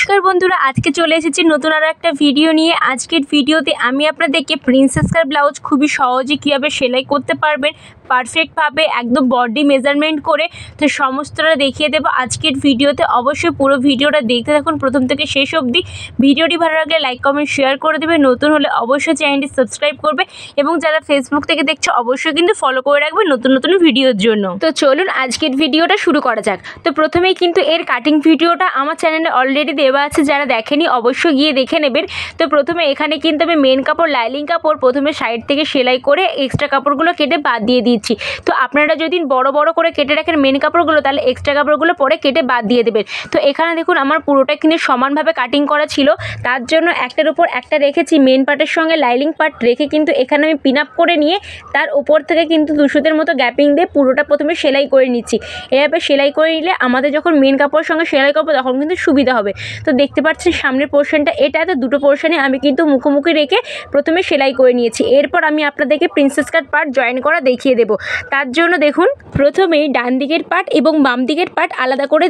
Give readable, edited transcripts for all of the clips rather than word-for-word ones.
নমস্কার বন্ধুরা, আজকে চলে এসেছি নতুন আরও একটা ভিডিও নিয়ে। আজকের ভিডিওতে আমি আপনাদেরকে প্রিন্সেস কাট ব্লাউজ খুবই সহজে কীভাবে সেলাই করতে পারবেন পারফেক্টভাবে একদম বডি মেজারমেন্ট করে, তো সমস্তটা দেখিয়ে দেবো আজকের ভিডিওতে। অবশ্যই পুরো ভিডিওটা দেখতে থাকুন প্রথম থেকে শেষ অবধি। ভিডিওটি ভালো লাগলে লাইক কমেন্ট শেয়ার করে দেবে, নতুন হলে অবশ্যই চ্যানেলটি সাবস্ক্রাইব করবে এবং যারা ফেসবুক থেকে দেখছো অবশ্যই কিন্তু ফলো করে রাখবে নতুন নতুন ভিডিওর জন্য। তো চলুন আজকের ভিডিওটা শুরু করা যাক। তো প্রথমেই কিন্তু এর কাটিং ভিডিওটা আমার চ্যানেলে অলরেডি দেওয়া আছে, যারা দেখেনি অবশ্যই গিয়ে দেখে নেবেন। তো প্রথমে এখানে কিন্তু আমি মেন কাপড় লাইনিং কাপড় প্রথমে সাইড থেকে সেলাই করে এক্সট্রা কাপড়গুলো কেটে বাদ দিয়ে দিচ্ছি। তো আপনারা যদি বড় বড় করে কেটে রাখেন মেন কাপড়গুলো, তাহলে এক্সট্রা কাপড়গুলো পরে কেটে বাদ দিয়ে দেবেন। তো এখানে দেখুন আমার পুরোটা কিন্তু সমানভাবে কাটিং করা ছিল, তার জন্য একটার উপর একটা রেখেছি। মেন পার্টের সঙ্গে লাইনিং পার্ট রেখে কিন্তু এখানে আমি পিন আপ করে নিয়ে তার উপর থেকে কিন্তু 200 মতো গ্যাপিং দিয়ে পুরোটা প্রথমে সেলাই করে নিচ্ছি। এভাবে সেলাই করে নিলে আমাদের যখন মেন কাপড়ের সঙ্গে সেলাই করবো তখন কিন্তু সুবিধা হবে। তো দেখতে পাচ্ছেন সামনের পোর্শনটা এটা, তো দুটো পোর্শনে আমি কিন্তু মুখোমুখি রেখে প্রথমে সেলাই করে নিয়েছি। এরপর আমি আপনাদেরকে প্রিন্সেস কাট পার্ট জয়েন করা দেখিয়ে দেবো। তার জন্য দেখুন প্রথমেই ডান দিকের পার্ট এবং বাম দিকের পার্ট আলাদা করে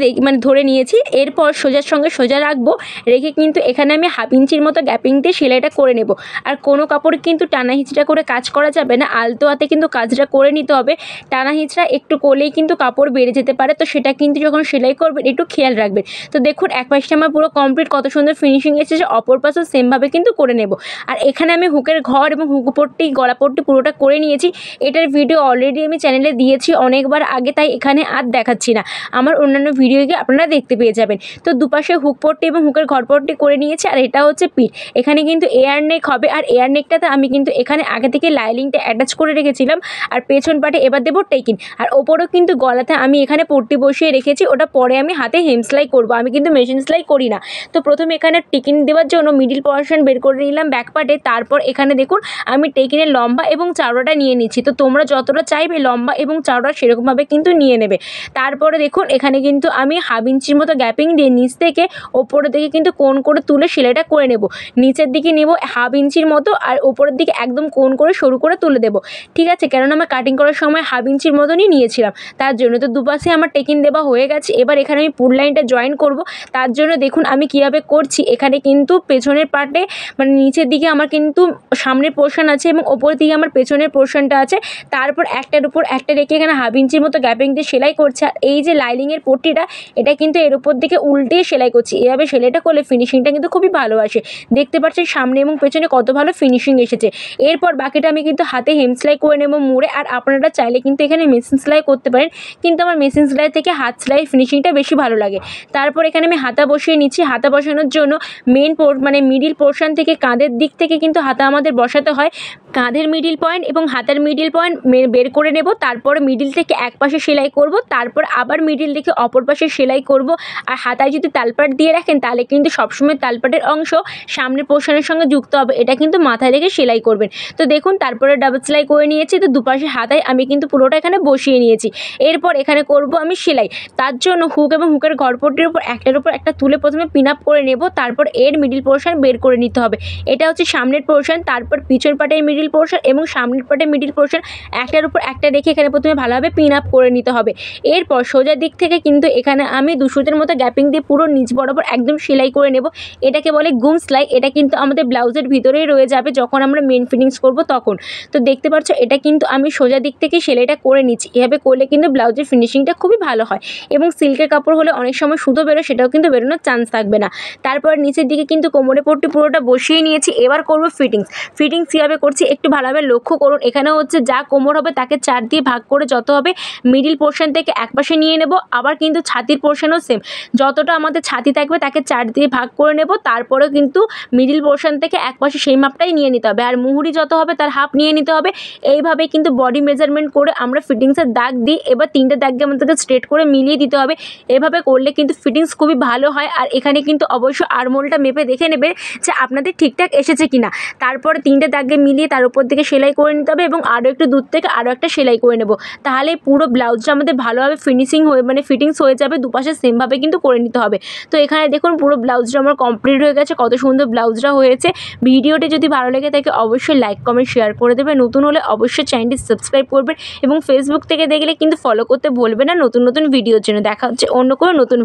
ধরে নিয়েছি। এরপর সোজার সঙ্গে সোজা রাখবো, রেখে কিন্তু এখানে আমি 1/2 ইঞ্চির মতো গ্যাপিং দিয়ে সেলাইটা করে নেব। আর কোনো কাপড় কিন্তু টানা হিচড়া করে কাজ করা যাবে না, আলতো হাতে কিন্তু কাজটা করে নিতে হবে। টানা হিচড়া একটু করলেই কিন্তু কাপড় বেড়ে যেতে পারে, তো সেটা কিন্তু যখন সেলাই করবেন একটু খেয়াল রাখবেন। তো দেখুন এক পাশটা আমার পুরো কমপ্লিট, কত সুন্দর ফিনিশিং এসেছে। অপর পাশও সেমভাবে কিন্তু করে নেব। আর এখানে আমি হুকের ঘর এবং হুক পট্টি গলা পট্টি পুরোটা করে নিয়েছি। এটার ভিডিও অলরেডি আমি চ্যানেলে দিয়েছি অনেকবার আগে, তাই এখানে আর দেখাচ্ছি না, আমার অন্যান্য ভিডিও গিয়ে আপনারা দেখতে পেয়ে যাবেন। তো দুপাশে হুক পট্টি এবং হুকের ঘর পট্টি করে নিয়েছি। আর এটা হচ্ছে পিঠ, এখানে কিন্তু এয়ার নেক হবে। আর এয়ার নেকটাতে আমি কিন্তু এখানে আগে থেকে লাইনিংটা অ্যাটাচ করে রেখেছিলাম। আর পেছন পাটে এবার দেবো টেকিন। আর ওপরও কিন্তু গলাতে আমি এখানে পট্টি বসিয়ে রেখেছি, ওটা পরে আমি হাতে হেম সেলাই করবো, আমি কিন্তু মেশিন সেলাই করি না। তো প্রথমে এখানে টেকিন দেওয়ার জন্য মিডিল পোর্শন বের করে নিলাম ব্যাক পার্টে। তারপর এখানে দেখুন আমি টেকিনের লম্বা এবং চওড়াটা নিয়ে নিচ্ছি। তো তোমরা যতটা চাইবে লম্বা এবং চওড়া সেরকমভাবে কিন্তু নিয়ে নেবে। তারপরে দেখুন এখানে কিন্তু আমি 1/2 ইঞ্চির মতো গ্যাপিং দিয়ে নিচ থেকে ওপরের দিকে কিন্তু কোণ করে তুলে সেলাইটা করে নেব। নিচের দিকে নেব 1/2 ইঞ্চির মতো, আর ওপরের দিকে একদম কোণ করে সরু করে তুলে দেবো। ঠিক আছে, কেননা আমার কাটিং করার সময় 1/2 ইঞ্চির মতনই নিয়েছিলাম, তার জন্য। তো দুপাশে আমার টেকিন দেওয়া হয়ে গেছে। এবার এখানে আমি পুল লাইনটা জয়েন করব। তার জন্য দেখুন আমি কীভাবে করছি। এখানে কিন্তু পেছনের পার্টে মানে নিচের দিকে আমার কিন্তু সামনের পোর্শন আছে এবং ওপরের দিকে আমার পেছনের পোর্শনটা আছে। তারপর একটার উপর একটা রেখে এখানে 1/2 ইঞ্চির মতো গ্যাপিং দিয়ে সেলাই করছে। আর এই যে লাইনিংয়ের পট্টিটা, এটা কিন্তু এর উপর দিকে উল্টিয়ে সেলাই করছি। এভাবে সেলাইটা করলে ফিনিশিংটা কিন্তু খুবই ভালো আসে। দেখতে পাচ্ছেন সামনে এবং পেছনে কত ভালো ফিনিশিং এসেছে। এরপর বাকিটা আমি কিন্তু হাতে হেম সেলাই করে নেব মুড়ে। আর আপনারা চাইলে কিন্তু এখানে মেশিন সেলাই করতে পারেন, কিন্তু আমার মেশিন সেলাই থেকে হাত সেলাইয়ের ফিনিশিংটা বেশি ভালো লাগে। তারপর এখানে আমি হাতা বসিয়ে নিচ্ছি। হাতা বসানোর জন্য মানে মিডিল পোর্শন থেকে কাঁধের দিক থেকে কিন্তু হাতা আমাদের বসাতে হয়। কাঁধের মিডিল পয়েন্ট এবং হাতার মিডিল পয়েন্ট বের করে নেব। তারপর মিডিল থেকে এক পাশে সেলাই করব, তারপর আবার মিডিল থেকে অপর পাশে সেলাই করব। আর হাতায় যদি তালপাট দিয়ে রাখেন তাহলে কিন্তু সবসময় তালপাটের অংশ সামনের পোর্শনের সঙ্গে যুক্ত হবে, এটা কিন্তু মাথায় রেখে সেলাই করবেন। তো দেখুন তারপরে ডাবল সেলাই করে নিয়েছি। তো দুপাশে হাতায় আমি কিন্তু পুরোটা এখানে বসিয়ে নিয়েছি। এরপর এখানে করব আমি সেলাই। তার জন্য হুক এবং হুকের ঘরপট্টির উপর একটার উপর একটা তুলে প্রথমে পিন আপ করে নেব। তারপর এর মিডিল পোর্শন বের করে নিতে হবে। এটা হচ্ছে সামনের পোর্শন, তারপর পিছন পাটের মিডিল পোর্শন এবং সামনের পাটের মিডিল পোর্শন একটার উপর একটা রেখে এখানে প্রথমে ভালোভাবে পিন আপ করে নিতে হবে। এরপর সোজা দিক থেকে কিন্তু এখানে আমি 200 মতো গ্যাপিং দিয়ে পুরো নিচ বরাবর একদম সেলাই করে নেব। এটাকে বলে গুম সেলাই। এটা কিন্তু আমাদের ব্লাউজের ভিতরেই রয়ে যাবে যখন আমরা মেন ফিটিংস করব তখন। তো দেখতে পাচ্ছ এটা কিন্তু আমি সোজা দিক থেকে সেলাইটা করে নিচ্ছি। এভাবে করলে কিন্তু ব্লাউজের ফিনিশিংটা খুবই ভালো হয়। এবং সিল্কের কাপড় হলে অনেক সময় সুতো বেরোয়, সেটাও কিন্তু বেরোনোর চান্স থাকবে না। তারপর নিচের দিকে কিন্তু কোমরে পট্টি পুরোটা বসিয়ে নিয়েছি। এবার করব ফিটিংস। ফিটিংস কীভাবে করছি একটু ভালোভাবে লক্ষ্য করুন। এখানে হচ্ছে যা কোমর হবে তাকে 4 দিয়ে ভাগ করে যত হবে মিডিল পোর্শন থেকে একপাশে নিয়ে নেব। আবার কিন্তু ছাতির পোর্শনও সেম, যতটা আমাদের ছাতি থাকবে তাকে 4 দিয়ে ভাগ করে নেব। তারপরেও কিন্তু মিডিল পোর্শন থেকে একপাশে সেই মাপটাই নিয়ে নিতে হবে। আর মুহুরি যত হবে তার হাফ নিয়ে নিতে হবে। এইভাবে কিন্তু বডি মেজারমেন্ট করে আমরা ফিটিংসের দাগ দিই। এবার 3টে দাগকে আমাদেরকে স্ট্রেট করে মিলিয়ে দিতে হবে। এভাবে করলে কিন্তু ফিটিংস খুবই ভালো হয়। আর এখানে কিন্তু অবশ্যই আরমোলটা মেপে দেখে নেবে যে আপনাদের ঠিকঠাক এসেছে কিনা। তারপরে 3টে দাগকে মিলিয়ে তার উপর দিকে সেলাই করে নিতে হবে এবং আরও একটু দূর থেকে আরও একটা সেলাই করে নেব। তাহলে পুরো ব্লাউজটা আমাদের ভালোভাবে ফিটিংস হয়ে যাবে। দুপাশে সেমভাবে কিন্তু করে নিতে হবে। তো এখানে দেখুন পুরো ব্লাউজটা আমার কমপ্লিট হয়ে গেছে। কত সুন্দর ব্লাউজটা হয়েছে। ভিডিওটি যদি ভালো লেগে থাকে অবশ্যই লাইক কমেন্ট শেয়ার করে দেবে। নতুন হলে অবশ্যই চ্যানেলটি সাবস্ক্রাইব করবেন এবং ফেসবুক থেকে দেখলে কিন্তু ফলো করতে ভুলবেন না নতুন নতুন ভিডিওর জন্য। দেখা হচ্ছে অন্য কোনো নতুন